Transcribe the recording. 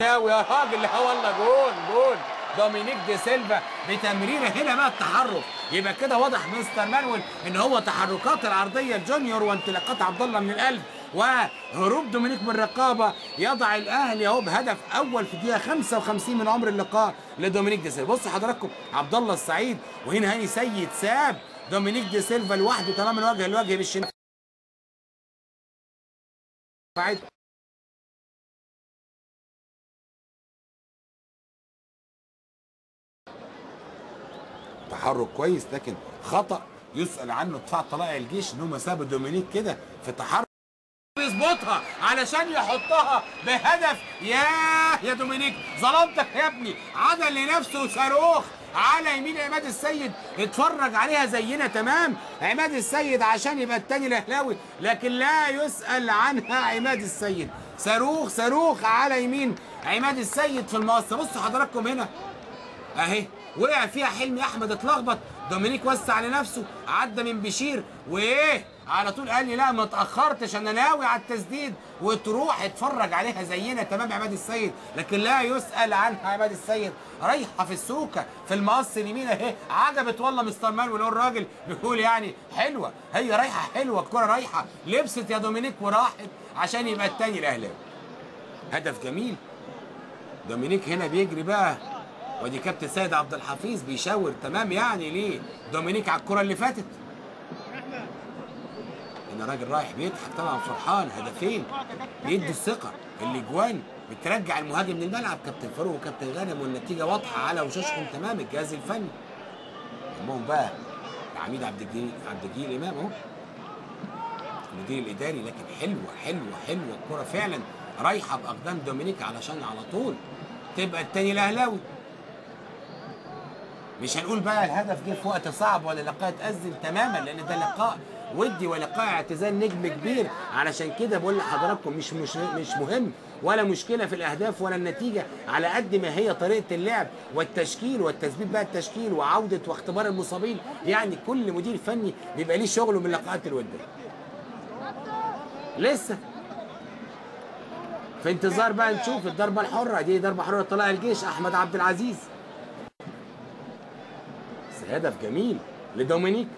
يا راجل، لا والله جول جول. دومينيك دي سيلفا بتمريره هنا بقى التحرك، يبقى كده واضح مستر مانويل ان هو تحركات العرضيه الجونيور وانطلاقات عبد الله من القلب وهروب دومينيك من الرقابه يضع الاهلي اهو بهدف اول في الدقيقه 55 من عمر اللقاء لدومينيك دي سيلفا. بصوا حضراتكم عبد الله السعيد، وهنا هاني سيد ساب دومينيك دي سيلفا لوحده تماما وجه لوجه بالشمال. تحرك كويس، لكن خطأ يسأل عنه دفاع طلائع الجيش ان هم سابوا دومينيك كده في تحرك يظبطها علشان يحطها بهدف. يا دومينيك ظلمتك يا ابني. عدل لنفسه صاروخ على يمين عماد السيد، اتفرج عليها زينا تمام عماد السيد عشان يبقى التاني الاهلاوي، لكن لا يسأل عنها عماد السيد. صاروخ صاروخ على يمين عماد السيد في المقصه. بصوا حضراتكم هنا اهي وقع فيها حلمي احمد، اتلخبط. دومينيك وسع لنفسه، عدى من بشير وايه على طول قال لي لا ما اتاخرتش انا ناوي على التسديد، وتروح اتفرج عليها زينا تمام عماد السيد، لكن لا يسال عنها عماد السيد. رايحه في السوكه في المقص اليمين اهي، عجبت والله مستر مانويل. الراجل بيقول يعني حلوه، هي رايحه حلوه، الكره رايحه لبست يا دومينيك وراحت عشان يبقى الثاني الاهلاوي. هدف جميل. دومينيك هنا بيجري بقى، ودي كابتن سيد عبد الحفيظ بيشاور تمام يعني ليه دومينيك على الكره اللي فاتت. هنا راجل رايح بيضحك طبعا فرحان، هدفين بيدي الثقه، الاجوان بترجع المهاجم للملعب. كابتن فاروق وكابتن غانم والنتيجه واضحه على وشوشهم تمام. الجهاز الفني همهم بقى العميد عبد الجليل امام اهو المدير الاداري، لكن حلوه الكره فعلا رايحه باقدام دومينيك علشان على طول تبقى الثاني الاهلاوي. مش هنقول بقى الهدف جه في وقت صعب ولا لقاء اتأزم تماما، لان ده لقاء ودي ولقاء اعتزال نجم كبير. علشان كده بقول لحضراتكم مش مهم ولا مشكله في الاهداف ولا النتيجه، على قد ما هي طريقه اللعب والتشكيل والتثبيت بقى التشكيل وعوده واختبار المصابين. يعني كل مدير فني بيبقى ليه شغله من لقاءات الوديه. لسه في انتظار بقى نشوف الضربه الحره دي، ضربه حره طلائع الجيش احمد عبد العزيز. هدف جميل لدومينيك.